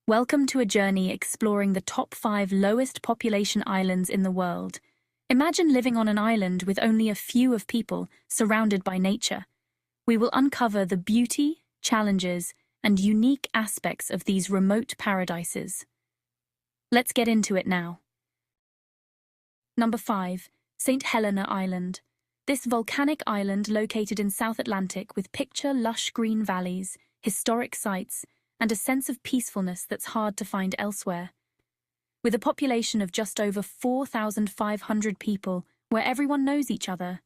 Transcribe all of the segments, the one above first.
Welcome to a journey exploring the top 5 lowest population islands in the world. Imagine living on an island with only a few of people, surrounded by nature. We will uncover the beauty, challenges, and unique aspects of these remote paradises. Let's get into it now. Number 5. St. Helena Island. This volcanic island located in South Atlantic with picture lush green valleys, historic sites, and a sense of peacefulness that's hard to find elsewhere. With a population of just over 4,500 people, where everyone knows each other,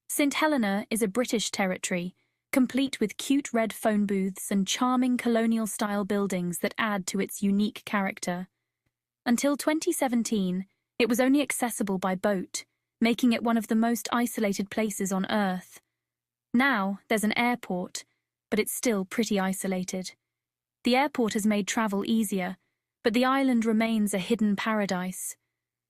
St. Helena is a British territory, complete with cute red phone booths and charming colonial-style buildings that add to its unique character. Until 2017, it was only accessible by boat, making it one of the most isolated places on Earth. Now, there's an airport, but it's still pretty isolated. The airport has made travel easier, but the island remains a hidden paradise.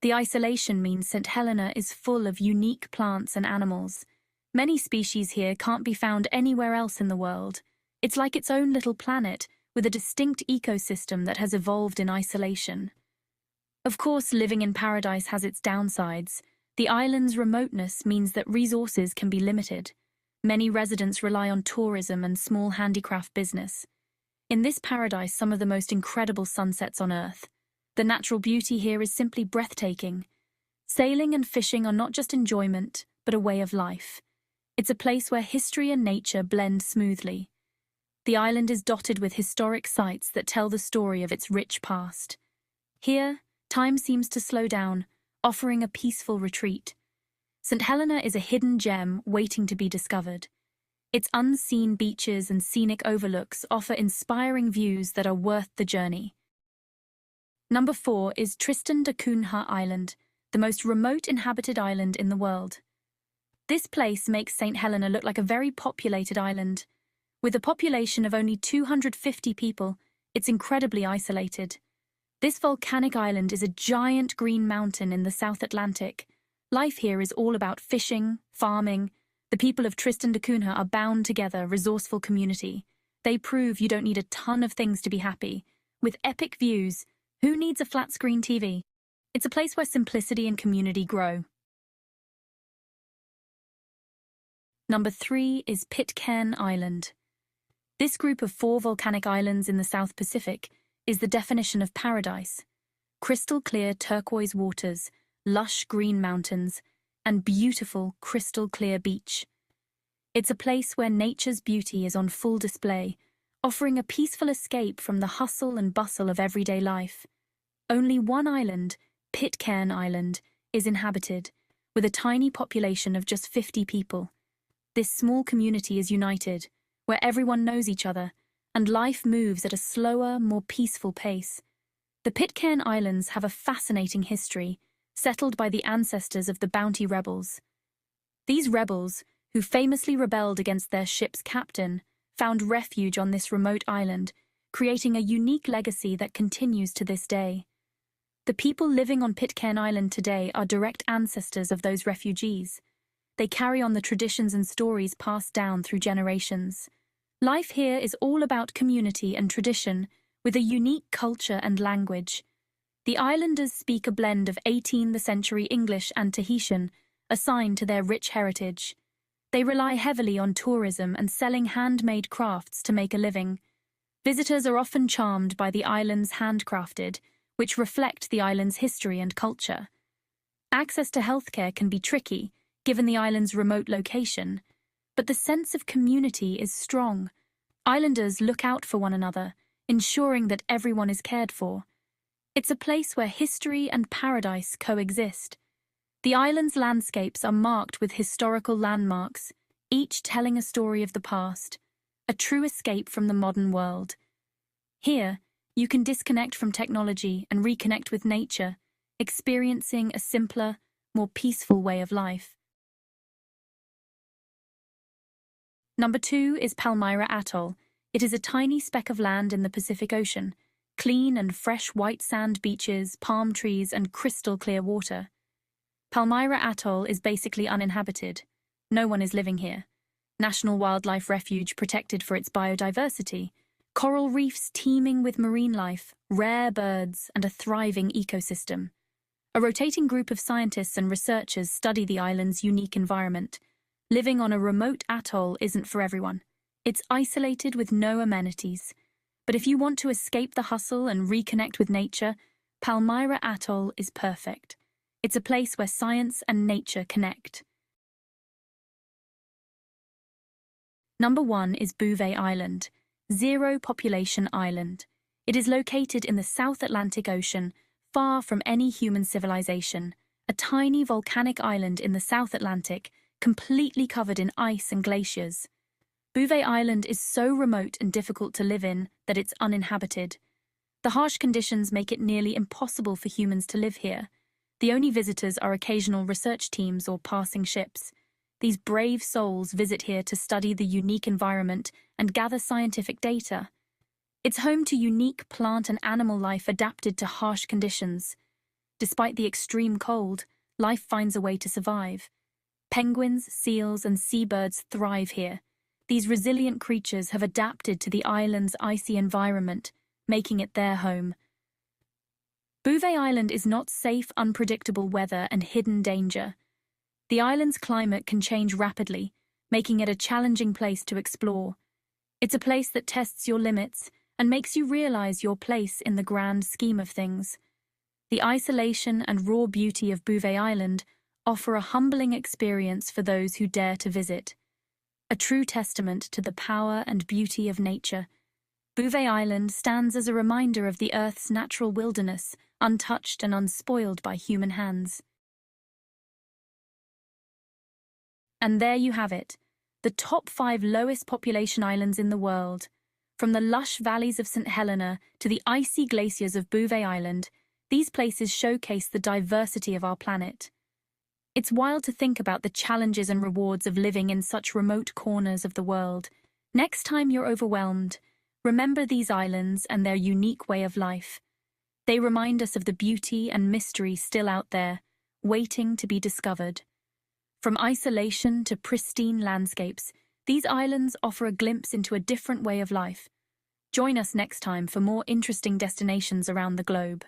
The isolation means St. Helena is full of unique plants and animals. Many species here can't be found anywhere else in the world. It's like its own little planet, with a distinct ecosystem that has evolved in isolation. Of course, living in paradise has its downsides. The island's remoteness means that resources can be limited. Many residents rely on tourism and small handicraft business. In this paradise, some of the most incredible sunsets on Earth. The natural beauty here is simply breathtaking. Sailing and fishing are not just enjoyment, but a way of life. It's a place where history and nature blend smoothly. The island is dotted with historic sites that tell the story of its rich past. Here, time seems to slow down, offering a peaceful retreat. St. Helena is a hidden gem waiting to be discovered. Its unseen beaches and scenic overlooks offer inspiring views that are worth the journey. Number 4 is Tristan da Cunha Island, the most remote inhabited island in the world. This place makes St. Helena look like a very populated island. With a population of only 250 people, it's incredibly isolated. This volcanic island is a giant green mountain in the South Atlantic. Life here is all about fishing, farming. The people of Tristan da Cunha are bound together, resourceful community. They prove you don't need a ton of things to be happy. With epic views, who needs a flat-screen TV? It's a place where simplicity and community grow. Number 3 is Pitcairn Island. This group of 4 volcanic islands in the South Pacific is the definition of paradise. Crystal-clear turquoise waters, lush green mountains, and beautiful, crystal-clear beach. It's a place where nature's beauty is on full display, offering a peaceful escape from the hustle and bustle of everyday life. Only one island, Pitcairn Island, is inhabited, with a tiny population of just 50 people. This small community is united, where everyone knows each other, and life moves at a slower, more peaceful pace. The Pitcairn Islands have a fascinating history, settled by the ancestors of the Bounty rebels. These rebels, who famously rebelled against their ship's captain, found refuge on this remote island, creating a unique legacy that continues to this day. The people living on Pitcairn Island today are direct ancestors of those refugees. They carry on the traditions and stories passed down through generations. Life here is all about community and tradition, with a unique culture and language. The islanders speak a blend of 18th century English and Tahitian, assigned to their rich heritage. They rely heavily on tourism and selling handmade crafts to make a living. Visitors are often charmed by the island's handcrafted, which reflect the island's history and culture. Access to healthcare can be tricky, given the island's remote location, but the sense of community is strong. Islanders look out for one another, ensuring that everyone is cared for. It's a place where history and paradise coexist. The island's landscapes are marked with historical landmarks, each telling a story of the past, a true escape from the modern world. Here, you can disconnect from technology and reconnect with nature, experiencing a simpler, more peaceful way of life. Number 2 is Palmyra Atoll. It is a tiny speck of land in the Pacific Ocean. Clean and fresh white sand beaches, palm trees, and crystal-clear water. Palmyra Atoll is basically uninhabited. No one is living here. National Wildlife Refuge protected for its biodiversity, Coral reefs teeming with marine life, rare birds, and a thriving ecosystem. A rotating group of scientists and researchers study the island's unique environment. Living on a remote atoll isn't for everyone. It's isolated with no amenities. But if you want to escape the hustle and reconnect with nature, Palmyra Atoll is perfect. It's a place where science and nature connect. Number 1 is Bouvet Island, zero population island. It is located in the South Atlantic Ocean, far from any human civilization, a tiny volcanic island in the South Atlantic, completely covered in ice and glaciers. Bouvet Island is so remote and difficult to live in that it's uninhabited. The harsh conditions make it nearly impossible for humans to live here. The only visitors are occasional research teams or passing ships. These brave souls visit here to study the unique environment and gather scientific data. It's home to unique plant and animal life adapted to harsh conditions. Despite the extreme cold, life finds a way to survive. Penguins, seals, and seabirds thrive here. These resilient creatures have adapted to the island's icy environment, making it their home. Bouvet Island is not safe, unpredictable weather and hidden danger. The island's climate can change rapidly, making it a challenging place to explore. It's a place that tests your limits and makes you realize your place in the grand scheme of things. The isolation and raw beauty of Bouvet Island offer a humbling experience for those who dare to visit. A true testament to the power and beauty of nature, Bouvet Island stands as a reminder of the Earth's natural wilderness, untouched and unspoiled by human hands. And there you have it, the top 5 lowest population islands in the world. From the lush valleys of St. Helena to the icy glaciers of Bouvet Island, these places showcase the diversity of our planet. It's wild to think about the challenges and rewards of living in such remote corners of the world. Next time you're overwhelmed, remember these islands and their unique way of life. They remind us of the beauty and mystery still out there, waiting to be discovered. From isolation to pristine landscapes, these islands offer a glimpse into a different way of life. Join us next time for more interesting destinations around the globe.